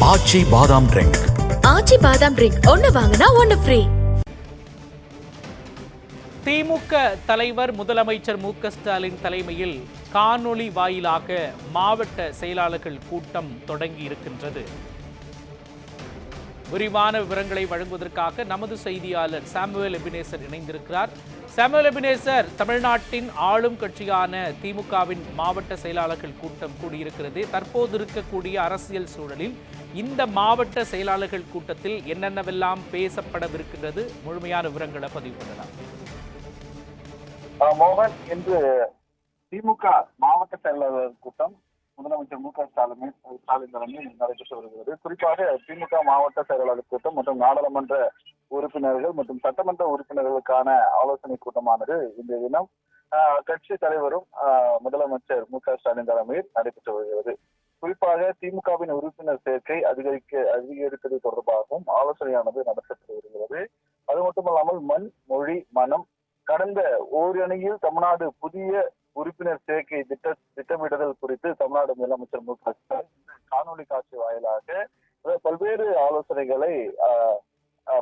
ஆச்சி பாதாம் ட்ரிங்க். ஆச்சி பாதாம் ட்ரிங்க் ஒன்னு வாங்கினா ஒன்னு ஃப்ரீ. திமுக தலைவர் முதலமைச்சர் மு.க.ஸ்டாலின் தலைமையில் காணொளி வாயிலாக மாவட்ட செயலாளர்கள் கூட்டம் தொடங்கி இருக்கின்றது. விரிவான விவரங்களை வழங்குவதற்காக நமது செய்தியாளர் சாமுவேல் எபினேசர் இணைந்திருக்கிறார். சாமுவேல் எபினேசர், தமிழ்நாட்டின் ஆளும் கட்சியான திமுகவின் மாவட்ட செயலாளர்கள் கூட்டம் கூடியிருக்கிறது. தற்போது இருக்கக்கூடிய அரசியல் சூழலில் இந்த மாவட்ட செயலாளர்கள் கூட்டத்தில் என்னென்னவெல்லாம் பேசப்படவிருக்கின்றது? முழுமையான விவரங்களை பதிவு பண்ணலாம். மோகன், இன்று திமுக மாவட்ட செயலாளர் கூட்டம் முதலமைச்சர் மு.க.ஸ்டாலின் தலைமையில் நடைபெற்று வருகிறது. குறிப்பாக திமுக மாவட்ட செயலாளர் கூட்டம் மற்றும் நாடாளுமன்ற உறுப்பினர்கள் மற்றும் சட்டமன்ற உறுப்பினர்களுக்கான ஆலோசனை கூட்டமானது இந்த தினம் கட்சி தலைவரும் முதலமைச்சர் மு.க.ஸ்டாலின் தலைமையில் நடைபெற்று வருகிறது. குறிப்பாக திமுகவின் உறுப்பினர் சேர்க்கை அதிகரிப்பது தொடர்பாகவும் ஆலோசனையானது நடைபெற்று வருகிறது. அது மட்டுமல்லாமல் மண், மொழி, மனம் கடந்த ஓரணியில் தமிழ்நாடு புதிய உறுப்பினர் சேர்க்கை திட்டமிடுதல் குறித்து தமிழ்நாடு முதலமைச்சர் மு.க.ஸ்டாலின் காணொலி காட்சி வாயிலாக பல்வேறு ஆலோசனைகளை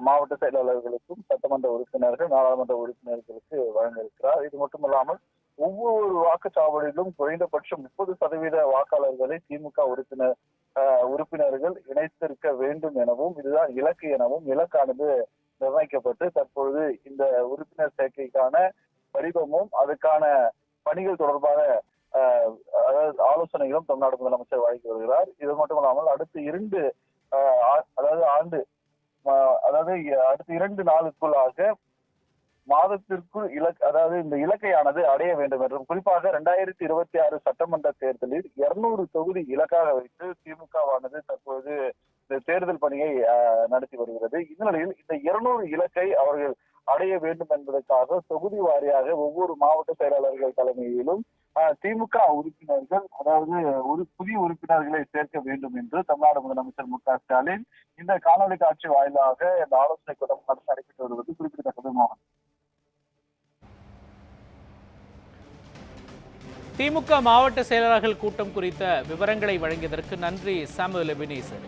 மாவட்ட செயலாளர்களுக்கும் சட்டமன்ற உறுப்பினர்கள், நாடாளுமன்ற உறுப்பினர்களுக்கு வழங்க இருக்கிறார். இது மட்டுமல்லாமல் ஒவ்வொரு வாக்குச்சாவடியிலும் குறைந்தபட்சம் 30% வாக்காளர்களை திமுக உறுப்பினர்கள் இணைத்திருக்க வேண்டும் எனவும், இதுதான் இலக்கு எனவும் இலக்கானது நிர்ணயிக்கப்பட்டு தற்பொழுது இந்த உறுப்பினர் சேர்க்கைக்கான படிவமும் அதுக்கான பணிகள் தொடர்பான ஆலோசனைகளும் தமிழ்நாடு முதலமைச்சர் வழங்கி வருகிறார். இது மட்டுமல்லாமல் அடுத்த 2 நாளுக்குள்ளாக மாதத்திற்குள் இந்த இலக்கையானது அடைய வேண்டும் என்றும், குறிப்பாக 2026 சட்டமன்ற தேர்தலில் 200 தொகுதி இலக்காக வைத்து திமுகவானது தற்போது இந்த தேர்தல் பணியை நடத்தி வருகிறது. இந்த நிலையில் இந்த 200 இலக்கை அவர்கள் அடைய வேண்டும் என்பதற்காக தொகுதி வாரியாக ஒவ்வொரு மாவட்ட செயலாளர்கள் தலைமையிலும் திமுக உறுப்பினர்கள், புதிய உறுப்பினர்களை சேர்க்க வேண்டும் என்று தமிழ்நாடு முதலமைச்சர் மு.க.ஸ்டாலின் இந்த காணொலி காட்சி வாயிலாக இந்த ஆலோசனை கூட்டம் நடைபெற்று வருவது குறிப்பிடத்தக்கது. மோகன், திமுக மாவட்ட செயலாளர்கள் கூட்டம் குறித்த விவரங்களை வழங்கியதற்கு நன்றி சாமுவேல் எபினேசர்.